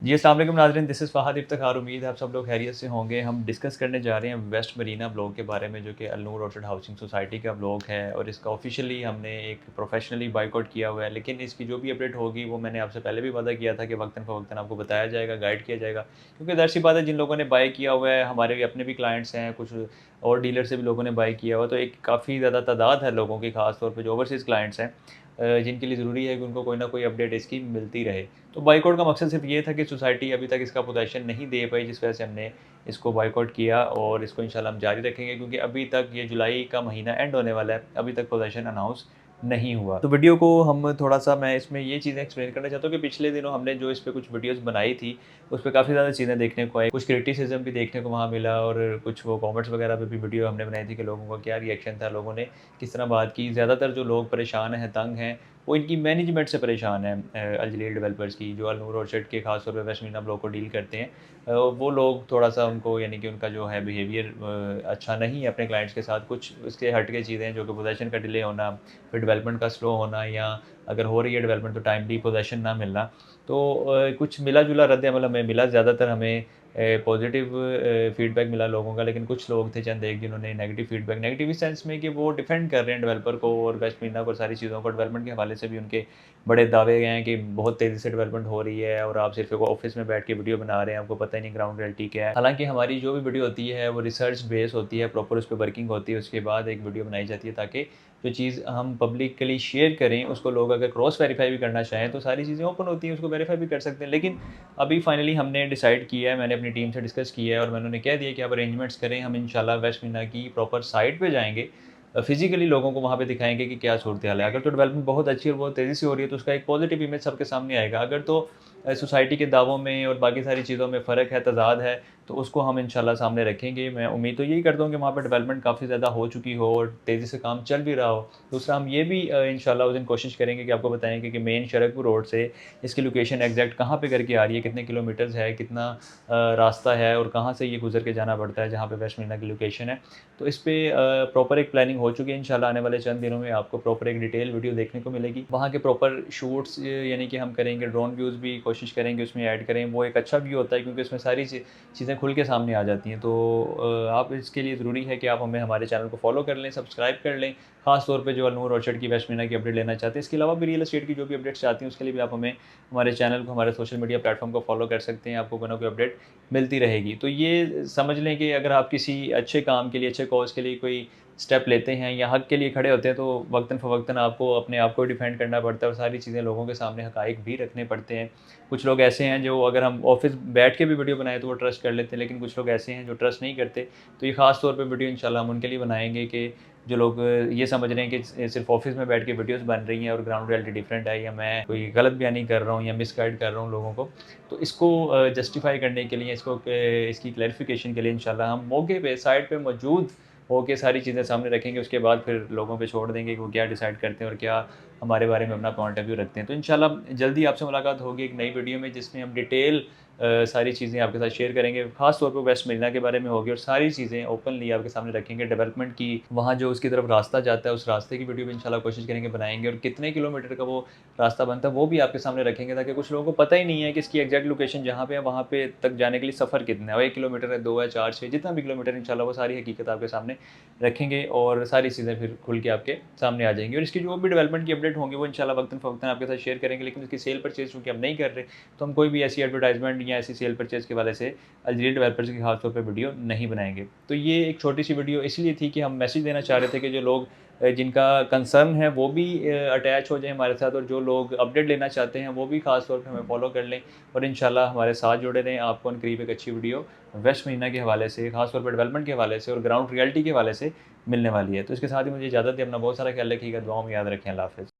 जी, अस्सलाम वालेकुम नाज़रीन, दिस इज़ फ़हद इफ्तिख़ार। उम्मीद है आप सब लोग खैरियत से होंगे। हम डिस्कस करने जा रहे हैं वेस्ट मरीना ब्लॉक के बारे में, जो कि अल नूर ऑर्चिड हाउसिंग सोसाइटी का ब्लॉक है और इसका ऑफ़िशियली हमने एक प्रोफ़ेशनली बॉयकॉट किया हुआ है। लेकिन इसकी जो भी अपडेट होगी वो मैंने आपसे पहले भी वादा किया था कि वक़्तन-फ़वक़्तन आपको बताया जाएगा, गाइड किया जाएगा। क्योंकि ज़ाहिर-सी बात है, जिन लोगों ने बाय किया हुआ है, हमारे भी अपने भी क्लाइंट्स हैं, कुछ और डीलर से भी लोगों ने बाय किया हुआ है, तो एक काफ़ी ज़्यादा तादाद है लोगों की, ख़ास तौर पे जो ओवरसीज़ क्लाइंट्स हैं, जिनके लिए ज़रूरी है कि उनको कोई ना कोई अपडेट इसकी मिलती रहे। तो बॉयकॉट का मकसद सिर्फ़ ये था कि सोसाइटी अभी तक इसका पोज़ीशन नहीं दे पाई, जिस वजह से हमने इसको बॉयकॉट किया और इसको इंशाल्लाह हम जारी रखेंगे, क्योंकि अभी तक ये जुलाई का महीना एंड होने वाला है, अभी तक पोज़ीशन अनाउंस नहीं हुआ। तो वीडियो को हम थोड़ा-सा, मैं इसमें ये चीज़ें एक्सप्लेन करना चाहता हूँ कि पिछले दिनों हमने जो इस पे कुछ वीडियोज़ बनाई थी, उस पे काफ़ी ज़्यादा चीज़ें देखने को आई। कुछ क्रिटिसिज़्म भी देखने को वहाँ मिला और कुछ वो कमेंट्स वगैरह पे भी वीडियो हमने बनाई थी कि लोगों का क्या रिएक्शन था, लोगों ने किस तरह बात की। ज़्यादातर जो लोग परेशान हैं, तंग हैं, वो इनकी मैनेजमेंट से परेशान हैं, अल जलील डेवलपर्स की, जो अल नूर ऑर्चिड के खास तौर पे वेस्ट मरीना ब्लॉक को डील करते हैं। वो लोग थोड़ा-सा उनको, यानी कि उनका जो है बिहेवियर अच्छा नहीं है अपने क्लाइंट्स के साथ। कुछ उसके हट के चीज़ें, जो कि पोज़ीशन का डिले होना, फिर डेवलपमेंट का स्लो होना, या अगर हो रही है डेवलपमेंट तो टाइमली पोज़ीशन ना मिलना। तो कुछ मिला-जुला रद्द-ए-अमल हमें मिला। ज़्यादातर हमें पॉज़िटिव फ़ीडबैक मिला लोगों का, लेकिन कुछ लोग थे चंद एक, जिन्होंने नेगेटिव फ़ीडबैक, नेगेटिव इस सेंस में कि वो डिफेंड कर रहे हैं डेवलपर को और वेस्ट मरीना को, सारी चीज़ों को। डेवलपमेंट के हवाले से भी उनके बड़े दावे हैं कि बहुत तेज़ी से डेवलपमेंट हो रही है और आप सिर्फ़ एक ऑफ़िस में बैठ के वीडियो बना रहे हैं, आपको पता ही नहीं ग्राउंड रियलिटी क्या है। हालाँकि हमारी जो भी वीडियो होती है वो रिसर्च बेस होती है, प्रॉपर उस पे वर्किंग होती है, उसके बाद एक वीडियो बनाई जाती है, ताकि जो चीज़ हम पब्लिकली शेयर करें, उसको लोग अगर क्रॉस वेरीफ़ाई भी करना चाहें, तो सारी चीज़ें ओपन होती हैं, उसको वेरीफ़ाई भी कर सकते हैं। लेकिन अभी फाइनली हमने डिसाइड किया है, मैंने अपनी टीम से डिस्कस किया है और मैंने उन्हें कह दिया कि आप अरेंजमेंट्स करें, हम इंशाल्लाह वेस्ट महीना की प्रॉपर साइट पे जाएँगे। फिज़िकली लोगों को वहाँ पे दिखाएँगे कि क्या सूरत-ए-हाल है। अगर तो डेवलपमेंट बहुत अच्छी और बहुत तेज़ी से हो रही है, तो उसका एक पॉज़िटिव इमेज सबके सामने आएगा। अगर तो सोसाइटी के दावों में और बाकी सारी चीज़ों में फ़र्क है, तज़ाद है, तो उसको हम इंशाल्लाह सामने रखेंगे। मैं उम्मीद तो यही करता हूँ कि वहाँ पे डेवलपमेंट काफ़ी ज़्यादा हो चुकी हो और तेज़ी से काम चल भी रहा हो। दूसरा, हम ये भी इंशाल्लाह उस दिन कोशिश करेंगे कि आपको बताएँगे कि मेन शरकपुर रोड से इसकी लोकेशन एग्ज़ैक्ट कहाँ पे करके आ रही है, कितने किलोमीटर्स है, कितना रास्ता है और कहाँ से ये गुज़र के जाना पड़ता है, जहाँ पे वेस्ट मरीना की लोकेशन है। तो इस पे प्रॉपर एक प्लानिंग हो चुकी है। इंशाल्लाह आने वाले चंद दिनों में आपको प्रॉपर एक डिटेल वीडियो देखने को मिलेगी। वहाँ के प्रॉपर शूट्स, यानी कि हम करेंगे, ड्रोन व्यूज़ भी कोशिश करेंगे उसमें ऐड करें। वो एक अच्छा व्यू होता है, क्योंकि उसमें सारी चीज़ें खुल के सामने आ जाती हैं। तो आप, इसके लिए ज़रूरी है कि आप हमें, हमारे चैनल को फ़ॉलो कर लें, सब्सक्राइब कर लें। ख़ास तौर पे जो अल नूर ऑर्चिड की वेस्ट मरीना की अपडेट लेना चाहते हैं। इसके अलावा भी रियल एस्टेट की जो भी अपडेट्स चाहती हैं, उसके लिए भी आप हमें, हमारे चैनल को, हमारे सोशल मीडिया प्लेटफ़ॉर्म को फ़ॉलो कर सकते हैं। आपको कोई ना कोई अपडेट मिलती रहेगी। तो ये समझ लें कि अगर आप किसी अच्छे काम के लिए, अच्छे कॉज़ के लिए कोई स्टेप लेते हैं या हक़ के लिए खड़े होते हैं, तो वक़्तन-फ़वक़्तन आपको अपने आप को डिफेंड करना पड़ता है और सारी चीज़ें लोगों के सामने हक़ाइक़ भी रखने पड़ते हैं। कुछ लोग ऐसे हैं जो, अगर हम ऑफ़िस बैठ के भी वीडियो बनाएँ तो वो ट्रस्ट कर लेते हैं, लेकिन कुछ लोग ऐसे हैं जो ट्रस्ट नहीं करते। तो ये ख़ास तौर पे वीडियो इंशाल्लाह हम उनके लिए बनाएँगे कि जो लोग ये समझ रहे हैं कि सिर्फ़ ऑफ़िस में बैठ के वीडियोज़ बन रही हैं और ग्राउंड रियलिटी डिफरेंट है, या मैं कोई गलत बयानी कर रहा हूँ या मिसगाइड कर रहा हूँ लोगों को। तो इसको जस्टिफ़ाई करने के लिए, इसकी क्लैरिफ़िकेशन के लिए इंशाल्लाह हम मौके पे, साइट पे मौजूद होके सारी चीज़ें सामने रखेंगे। उसके बाद फिर लोगों पे छोड़ देंगे कि वो क्या डिसाइड करते हैं और क्या हमारे बारे में अपना पॉइंट ऑफ व्यू रखते हैं। तो इंशाल्लाह जल्दी आपसे मुलाकात होगी एक नई वीडियो में, जिसमें हम डिटेल सारी चीज़ें आपके साथ शेयर करेंगे। ख़ास तौर पे वेस्ट मरीना के बारे में होगी और सारी चीज़ें ओपनली आपके सामने रखेंगे। डेवलपमेंट की, वहाँ जो उसकी तरफ रास्ता जाता है, उस रास्ते की वीडियो भी इंशाल्लाह कोशिश करेंगे बनाएँगे, और कितने किलोमीटर का वो रास्ता बनता है वो भी आपके सामने रखेंगे, ताकि कुछ लोगों को पता ही नहीं है कि इसकी एग्जैक्ट लोकेशन जहाँ पे है, वहाँ पे तक जाने के लिए सफ़र कितना है, और 1 किलोमीटर है, 2 है, 4, 6, जितना भी किलोमीटर, इंशाल्लाह वो सारी हकीकत आपके सामने रखेंगे और सारी चीज़ें फिर खुल के आपके सामने आ जाएँगी। और इसकी जो भी डेवलपमेंट की अपडेट होंगी, वो इंशाल्लाह वक़्तन-फ़वक़्तन आपके साथ शेयर करेंगे। लेकिन इसकी सेल परचेज़ चूँकि हम नहीं कर रहे, तो हम कोई भी ऐसी एडवर्टाइज़मेंट या ऐसी सेल परचेज़ के हवाले से अल जलील डेवलपर्स की खास तौर पे वीडियो नहीं बनाएँगे। तो ये एक छोटी-सी वीडियो इसलिए थी कि हम मैसेज देना चाह रहे थे कि जो लोग जिनका कंसर्न है वो भी अटैच हो जाएँ हमारे साथ, और जो लोग अपडेट लेना चाहते हैं वो भी खास तौर पे हमें फ़ॉलो कर लें और इंशाल्लाह हमारे साथ जुड़े रहें। आपको अनकरीब एक अच्छी वीडियो वेस्ट महीना के हवाले से, खास तौर पे डेवलपमेंट के हवाले से और ग्राउंड रियलिटी के हवाले से मिलने वाली है। तो इसके साथ ही मुझे इजाज़त दें। अपना बहुत सारा ख्याल रखिएगा, दुआओं में याद रखें। अल्लाह हाफ़िज़।